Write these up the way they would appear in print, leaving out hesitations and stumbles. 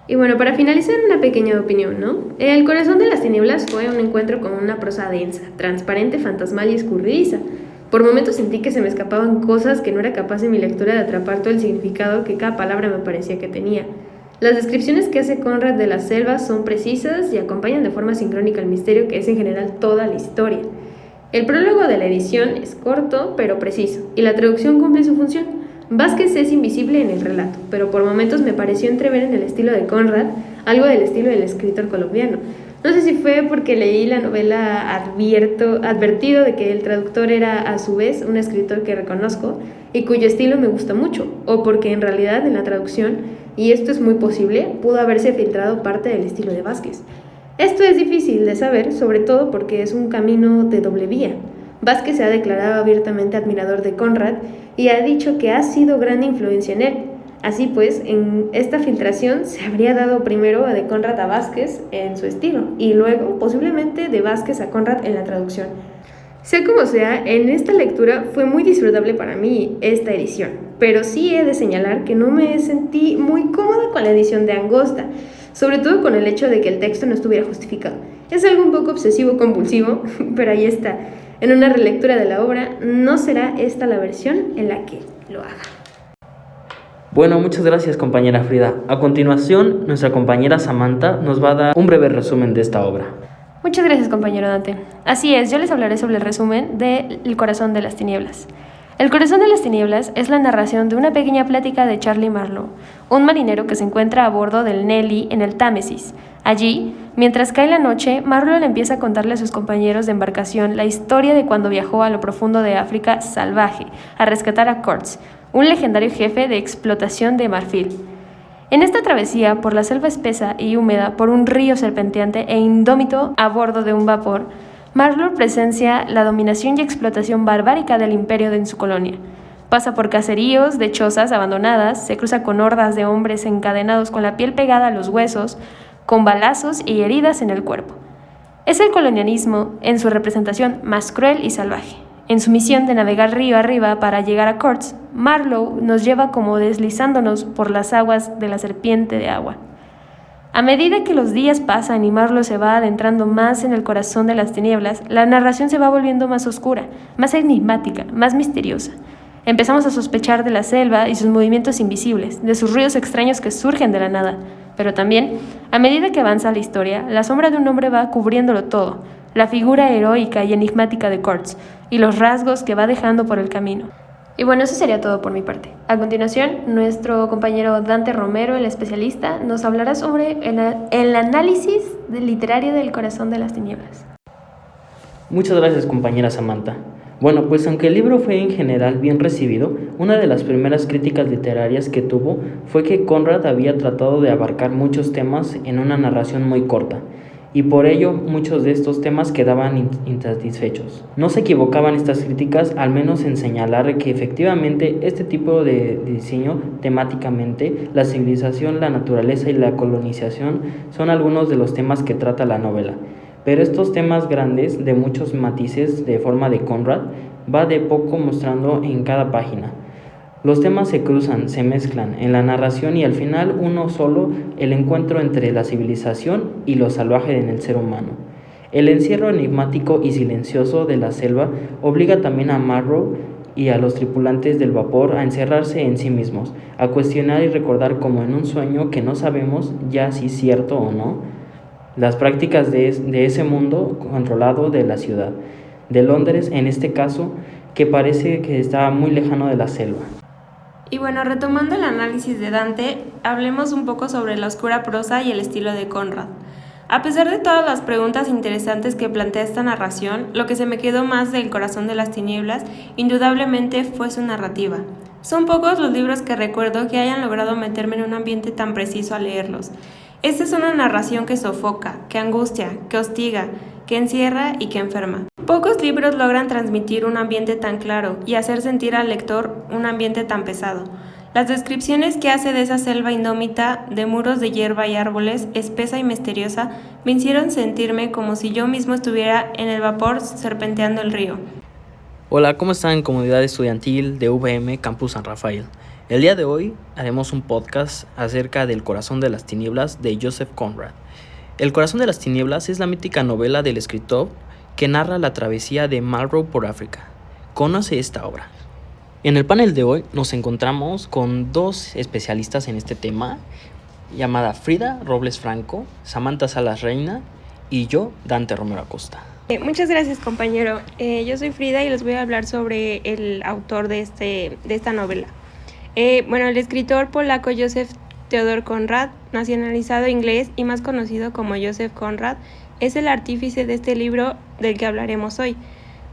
Y bueno, para finalizar, una pequeña opinión, ¿no? El corazón de las tinieblas fue un encuentro con una prosa densa, transparente, fantasmal y escurridiza. Por momentos sentí que se me escapaban cosas que no era capaz en mi lectura de atrapar todo el significado que cada palabra me parecía que tenía. Las descripciones que hace Conrad de las selvas son precisas y acompañan de forma sincrónica el misterio que es en general toda la historia. El prólogo de la edición es corto pero preciso, y la traducción cumple su función. Vázquez es invisible en el relato, pero por momentos me pareció entrever en el estilo de Conrad algo del estilo del escritor colombiano. No sé si fue porque leí la novela advertido de que el traductor era a su vez un escritor que reconozco y cuyo estilo me gusta mucho, o porque en realidad en la traducción, y esto es muy posible, pudo haberse filtrado parte del estilo de Vázquez. Esto es difícil de saber, sobre todo porque es un camino de doble vía. Vázquez se ha declarado abiertamente admirador de Conrad y ha dicho que ha sido gran influencia en él. Así pues, en esta filtración se habría dado primero de Conrad a Vázquez en su estilo y luego posiblemente de Vázquez a Conrad en la traducción. Sea como sea, en esta lectura fue muy disfrutable para mí esta edición, pero sí he de señalar que no me sentí muy cómoda con la edición de Angosta, sobre todo con el hecho de que el texto no estuviera justificado. Es algo un poco obsesivo-compulsivo, pero ahí está. En una relectura de la obra, no será esta la versión en la que lo haga. Bueno, muchas gracias, compañera Frida. A continuación, nuestra compañera Samantha nos va a dar un breve resumen de esta obra. Muchas gracias, compañero Dante. Así es, yo les hablaré sobre el resumen de El corazón de las tinieblas. El corazón de las tinieblas es la narración de una pequeña plática de Charlie Marlowe, un marinero que se encuentra a bordo del Nelly en el Támesis. Allí, mientras cae la noche, Marlowe le empieza a contarle a sus compañeros de embarcación la historia de cuando viajó a lo profundo de África salvaje a rescatar a Kurtz, un legendario jefe de explotación de marfil. En esta travesía por la selva espesa y húmeda, por un río serpenteante e indómito a bordo de un vapor, Marlowe presencia la dominación y explotación barbárica del imperio en su colonia. Pasa por caseríos de chozas abandonadas, se cruza con hordas de hombres encadenados con la piel pegada a los huesos, con balazos y heridas en el cuerpo. Es el colonialismo en su representación más cruel y salvaje. En su misión de navegar río arriba para llegar a Kurtz, Marlowe nos lleva como deslizándonos por las aguas de la serpiente de agua. A medida que los días pasan y Marlowe se va adentrando más en el corazón de las tinieblas, la narración se va volviendo más oscura, más enigmática, más misteriosa. Empezamos a sospechar de la selva y sus movimientos invisibles, de sus ruidos extraños que surgen de la nada. Pero también, a medida que avanza la historia, la sombra de un hombre va cubriéndolo todo, la figura heroica y enigmática de Kurtz, y los rasgos que va dejando por el camino. Y bueno, eso sería todo por mi parte. A continuación, nuestro compañero Dante Romero, el especialista, nos hablará sobre el análisis literario del corazón de las tinieblas. Muchas gracias, compañera Samantha. Bueno, pues aunque el libro fue en general bien recibido, una de las primeras críticas literarias que tuvo fue que Conrad había tratado de abarcar muchos temas en una narración muy corta, y por ello muchos de estos temas quedaban insatisfechos. No se equivocaban estas críticas, al menos en señalar que efectivamente este tipo de diseño temáticamente, la civilización, la naturaleza y la colonización son algunos de los temas que trata la novela. Pero estos temas grandes, de muchos matices de forma de Conrad, va de poco mostrando en cada página. Los temas se cruzan, se mezclan en la narración y al final uno solo, el encuentro entre la civilización y lo salvaje en el ser humano. El encierro enigmático y silencioso de la selva obliga también a Marlowe y a los tripulantes del vapor a encerrarse en sí mismos, a cuestionar y recordar como en un sueño que no sabemos ya si es cierto o no, las prácticas de ese mundo controlado de la ciudad, de Londres en este caso, que parece que está muy lejano de la selva. Y bueno, retomando el análisis de Dante, hablemos un poco sobre la oscura prosa y el estilo de Conrad. A pesar de todas las preguntas interesantes que plantea esta narración, lo que se me quedó más del corazón de las tinieblas, indudablemente fue su narrativa. Son pocos los libros que recuerdo que hayan logrado meterme en un ambiente tan preciso al leerlos. Esta es una narración que sofoca, que angustia, que hostiga, que encierra y que enferma. Pocos libros logran transmitir un ambiente tan claro y hacer sentir al lector un ambiente tan pesado. Las descripciones que hace de esa selva indómita, de muros de hierba y árboles, espesa y misteriosa, me hicieron sentirme como si yo mismo estuviera en el vapor serpenteando el río. Hola, ¿cómo están, comunidad estudiantil de VM Campus San Rafael? El día de hoy haremos un podcast acerca del Corazón de las Tinieblas de Joseph Conrad. El Corazón de las Tinieblas es la mítica novela del escritor que narra la travesía de Marlowe por África. Conoce esta obra. En el panel de hoy nos encontramos con dos especialistas en este tema, llamada Frida Robles Franco, Samantha Salas Reina y yo, Dante Romero Acosta. Muchas gracias, compañero. Yo soy Frida y les voy a hablar sobre el autor de esta novela. El escritor polaco Joseph Theodor Conrad, nacionalizado inglés y más conocido como Joseph Conrad, es el artífice de este libro del que hablaremos hoy.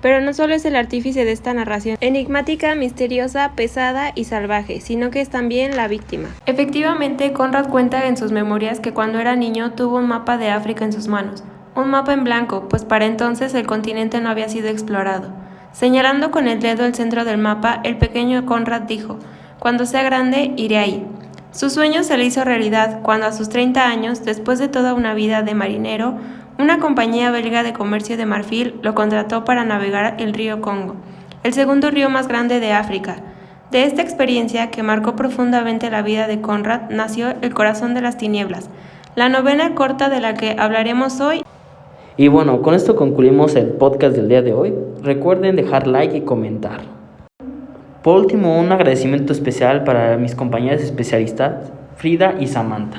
Pero no solo es el artífice de esta narración enigmática, misteriosa, pesada y salvaje, sino que es también la víctima. Efectivamente, Conrad cuenta en sus memorias que cuando era niño tuvo un mapa de África en sus manos, un mapa en blanco, pues para entonces el continente no había sido explorado. Señalando con el dedo el centro del mapa, el pequeño Conrad dijo: "Cuando sea grande, iré ahí". Su sueño se le hizo realidad cuando a sus 30 años, después de toda una vida de marinero, una compañía belga de comercio de marfil lo contrató para navegar el río Congo, el segundo río más grande de África. De esta experiencia, que marcó profundamente la vida de Conrad, nació El Corazón de las Tinieblas, la novela corta de la que hablaremos hoy. Y bueno, con esto concluimos el podcast del día de hoy. Recuerden dejar like y comentar. Por último, un agradecimiento especial para mis compañeras especialistas, Frida y Samantha.